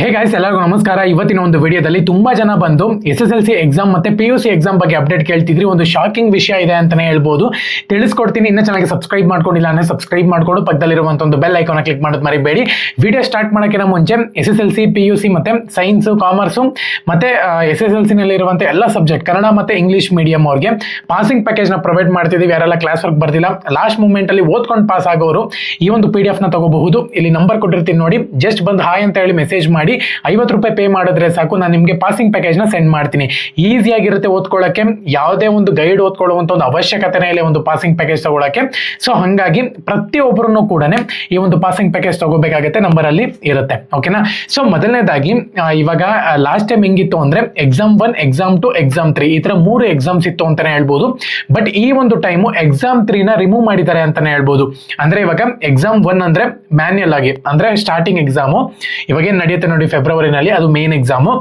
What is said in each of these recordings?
Hey guys, ಎಲ್ಲರಿಗೂ ನಮಸ್ಕಾರ. ಇವತ್ತಿನ ಒಂದು ವಿಡಿಯೋದಲ್ಲಿ ತುಂಬಾ ಜನ ಬಂದು SSLC ಎಕ್ಸಾಮ್ ಮತ್ತೆ PUC ಎಕ್ಸಾಮ್ ಬಗ್ಗೆ ಅಪ್ಡೇಟ್ ಕೇಳ್ತಿದ್ರಿ. ಒಂದು ಶಾಕಿಂಗ್ ವಿಷಯ ಇದೆ ಅಂತಾನೆ ಹೇಳ್ಬೋದು. ತಿಳಿಸ್ಕೊಡ್ತೀನಿ. ಇನ್ನ ಚೆನ್ನಾಗಿ ಸಬ್ಸ್ಕ್ರೈಬ್ ಮಾಡ್ಕೊಂಡಿಲ್ಲ ಅಂದ್ರೆ ಸಬ್ಸ್ಕ್ರೈಬ್ ಮಾಡ್ಕೊಂಡು ಪಕ್ಕದಲ್ಲಿರುವಂತ ಒಂದು ಬೆಲ್ ಐಕಾನ್ ಕ್ಲಿಕ್ ಮಾಡೋದು ಮರಿಬೇಡಿ. ವಿಡಿಯೋ ಸ್ಟಾರ್ಟ್ ಮಾಡೋಕ್ಕಿಂತ ಮುಂಚೆ SSLC PUC ಮತ್ತೆ ಸೈನ್ಸ್, ಕಾಮರ್ಸ್ ಮತ್ತೆ SSLC ನಲ್ಲಿ ಇರುವಂತ ಎಲ್ಲ ಸಬ್ಜೆಕ್ಟ್ ಕನ್ನಡ ಮತ್ತೆ ಇಂಗ್ಲಿಷ್ ಮೀಡಿಯಂ ಅವ್ರಿಗೆ ಪಾಸಿಂಗ್ ಪ್ಯಾಕೇಜ್ ನ ಪ್ರೊವೈಡ್ ಮಾಡ್ತಿದೀವಿ. ಯಾರೆಲ್ಲ ಕ್ಲಾಸ್ ವರ್ಕ್ ಬರ್ದಿಲ್ಲ, ಲಾಸ್ಟ್ ಮೂಮೆಂಟ್ ಅಲ್ಲಿ ಓದ್ಕೊಂಡು ಪಾಸ್ ಆಗೋರು ಈ ಒಂದು PDF ನ ತಗೋಬಹುದು. ಇಲ್ಲಿ ನಂಬರ್ ಕೊಟ್ಟಿರ್ತೀನಿ ನೋಡಿ, ಜಸ್ಟ್ ಬಂದು ಹಾಯ್ ಅಂತ ಹೇಳಿ ಮೆಸೇಜ್ ಮಾಡಿ 50 ರೂಪಾಯಿ ಪೇ ಮಾಡಿದ್ರೆ ಸಾಕು, ನಾನು ನಿಮಗೆ ಪಾಸಿಂಗ್ ಪ್ಯಾಕೇಜ್ ನ ಸೆಂಡ್ ಮಾಡ್ತೀನಿ. ಈಸಿ ಆಗಿರುತ್ತೆ ಓದ್ಕೊಳ್ಳೋಕೆ, ಯಾವುದೇ ಒಂದು ಗೈಡ್ ಓದ್ಕೊಳ್ಳುವಂತ ಒಂದು ಅವಶ್ಯಕತೆನೇ ಇಲ್ಲ ಒಂದು ಪಾಸಿಂಗ್ ಪ್ಯಾಕೇಜ್ ತಗೊಳಕ್ಕೆ. ಸೊ ಹಾಗಾಗಿ ಪ್ರತಿಯೊಬ್ಬರನ್ನು ಕೂಡ ಈ ಒಂದು ಪಾಸಿಂಗ್ ಪ್ಯಾಕೇಜ್ ತಗೋಬೇಕಾಗುತ್ತೆ, ನಂಬರ್ ಅಲ್ಲಿ ಇರುತ್ತೆ. ಓಕೆನಾ? ಸೊ ಮೊದಲನೇದಾಗಿ ಇವಾಗ ಲಾಸ್ಟ್ ಟೈಮ್ ಹೆಂಗಿತ್ತು ಅಂದ್ರೆ ಎಕ್ಸಾಮ್ 1, ಎಕ್ಸಾಮ್ 2, ಎಕ್ಸಾಮ್ 3 ಈ ತರ 3 ಎಕ್ಸಾಮ್ಸ್ ಇತ್ತು ಅಂತಾನೆ ಹೇಳ್ಬೋದು. ಬಟ್ ಈ ಒಂದು ಟೈಮು ಎಕ್ಸಾಮ್ 3 ನ ರಿಮೂವ್ ಮಾಡಿದ್ದಾರೆ ಅಂತಾನೆ ಹೇಳ್ಬೋದು. ಅಂದ್ರೆ ಇವಾಗ ಎಕ್ಸಾಮ್ 1 ಅಂದ್ರೆ ಮ್ಯಾನ್ಯಲ್ ಆಗಿ, ಅಂದ್ರೆ ಸ್ಟಾರ್ಟಿಂಗ್ ಎಕ್ಸಾಮು ಇವಾಗ ಏನ್ ನಡೆಯುತ್ತೆ ನೋಡಿ ಫೆಬ್ರವರಿನಲ್ಲಿ, ಅದು ಮೇನ್ ಎಕ್ಸಾಮು.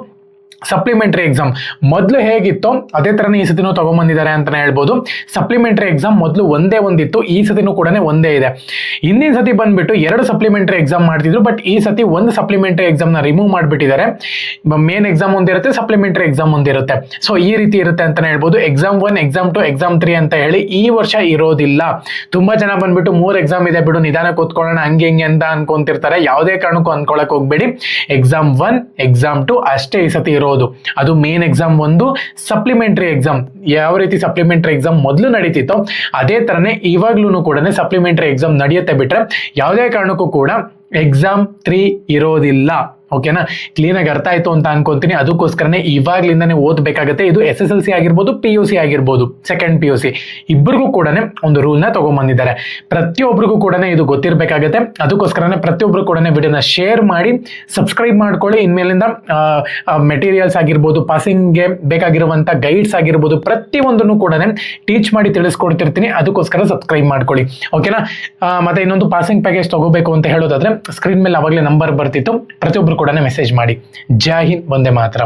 ಸಪ್ಲಿಮೆಂಟರಿ ಎಕ್ಸಾಮ್ ಮೊದಲು ಹೇಗಿತ್ತು ಅದೇ ತರನೇ ಈ ಸತಿನೂ ತಗೊಂಡ್ಬಂದಿದ್ದಾರೆ ಅಂತಾನೆ ಹೇಳ್ಬೋದು. ಸಪ್ಲಿಮೆಂಟರಿ ಎಕ್ಸಾಮ್ ಮೊದಲು ಒಂದೇ ಒಂದಿತ್ತು, ಈ ಸತಿನೂ ಕೂಡ ಒಂದೇ ಇದೆ. ಹಿಂದಿನ ಸತಿ ಬಂದ್ಬಿಟ್ಟು 2 ಸಪ್ಲಿಮೆಂಟರಿ ಎಕ್ಸಾಮ್ ಮಾಡ್ತಿದ್ರು, ಬಟ್ ಈ ಸತಿ ಒಂದು ಸಪ್ಲಿಮೆಂಟರಿ ಎಕ್ಸಾಮ್ ನ ರಿಮೂವ್ ಮಾಡಿಬಿಟ್ಟಿದ್ದಾರೆ. ಮೇನ್ ಎಕ್ಸಾಮ್ ಒಂದಿರುತ್ತೆ, ಸಪ್ಲಿಮೆಂಟರಿ ಎಕ್ಸಾಮ್ ಒಂದಿರುತ್ತೆ. ಸೊ ಈ ರೀತಿ ಇರುತ್ತೆ ಅಂತಾನೆ ಹೇಳ್ಬೋದು. ಎಕ್ಸಾಮ್ 1, ಎಕ್ಸಾಮ್ 2, ಎಕ್ಸಾಮ್ 3 ಅಂತ ಹೇಳಿ ಈ ವರ್ಷ ಇರೋದಿಲ್ಲ. ತುಂಬಾ ಜನ ಬಂದ್ಬಿಟ್ಟು 3 ಎಕ್ಸಾಮ್ ಇದೆ ಬಿಡು, ನಿಧಾನಕ್ಕೆ ಓದ್ಕೊಳ್ಳೋಣ ಹಂಗೆ ಹಿಂಗೆ ಅಂತ ಅನ್ಕೊಂತಿರ್ತಾರೆ. ಯಾವುದೇ ಕಾರಣಕ್ಕೂ ಅನ್ಕೊಳಕ್ ಹೋಗ್ಬೇಡಿ. ಎಕ್ಸಾಮ್ 1, ಎಕ್ಸಾಮ್ 2 ಅಷ್ಟೇ ಈ ಸತಿ ಇರೋದು. ಅದು ಮೇನ್ ಎಕ್ಸಾಮ್ ಒಂದು. ಸಪ್ಲಿಮೆಂಟರಿ ಎಕ್ಸಾಮ್ ಯಾವ ರೀತಿ ಸಪ್ಲಿಮೆಂಟರಿ ಎಕ್ಸಾಮ್ ಮೊದಲು ನಡೀತಿತ್ತೋ ಅದೇ ತರನೇ ಇವಾಗ್ಲೂ ಕೂಡ ಸಪ್ಲಿಮೆಂಟರಿ ಎಕ್ಸಾಮ್ ನಡೆಯುತ್ತೆ. ಬಿಟ್ರೆ ಯಾವುದೇ ಕಾರಣಕ್ಕೂ ಕೂಡ ಎಕ್ಸಾಮ್ 3 ಇರೋದಿಲ್ಲ. ಓಕೆನಾ? ಕ್ಲೀನ್ ಆಗಿ ಅರ್ಥ ಆಯ್ತು ಅಂತ ಅನ್ಕೊಂತೀನಿ. ಅದಕ್ಕೋಸ್ಕರನೇ ಇವಾಗ್ಲಿಂದಾನೇ ಓದ್ಬೇಕಾಗತ್ತೆ. ಇದು SSLC ಆಗಿರ್ಬೋದು, PUC ಆಗಿರ್ಬೋದು, ಸೆಕೆಂಡ್ PUC ಇಬ್ಬರಿಗೂ ಕೂಡ ಒಂದು ರೂಲ್ ನ ತಗೊಂಡ್ಬಂದಿದ್ದಾರೆ. ಪ್ರತಿಯೊಬ್ಬರಿಗೂ ಕೂಡ ಇದು ಗೊತ್ತಿರಬೇಕಾಗತ್ತೆ. ಅದಕ್ಕೋಸ್ಕರನೇ ಪ್ರತಿಯೊಬ್ಬರು ಕೂಡ ವಿಡಿಯೋನ ಶೇರ್ ಮಾಡಿ ಸಬ್ಸ್ಕ್ರೈಬ್ ಮಾಡ್ಕೊಳ್ಳಿ. ಇನ್ಮೇಲಿಂದ ಮೆಟೀರಿಯಲ್ಸ್ ಆಗಿರ್ಬೋದು, ಪಾಸಿಂಗ್ಗೆ ಬೇಕಾಗಿರುವಂತ ಗೈಡ್ಸ್ ಆಗಿರ್ಬೋದು, ಪ್ರತಿಯೊಂದನ್ನು ಕೂಡ ಟೀಚ್ ಮಾಡಿ ತಿಳಿಸ್ಕೊಡ್ತಿರ್ತೀನಿ. ಅದಕ್ಕೋಸ್ಕರ ಸಬ್ಸ್ಕ್ರೈಬ್ ಮಾಡ್ಕೊಳ್ಳಿ. ಓಕೆನಾ? ಮತ್ತೆ ಇನ್ನೊಂದು ಪಾಸಿಂಗ್ ಪ್ಯಾಕೇಜ್ ತಗೋಬೇಕು ಅಂತ ಹೇಳೋದಾದ್ರೆ ಸ್ಕ್ರೀನ್ ಮೇಲೆ ಅವಾಗಲೇ ನಂಬರ್ ಬರ್ತಿತ್ತು, ಪ್ರತಿಯೊಬ್ಬರು ಕೂಡ ಮೆಸೇಜ್ ಮಾಡಿ. ಜೈ ಹಿಂದ್, ವಂದೇ ಮಾತರಂ.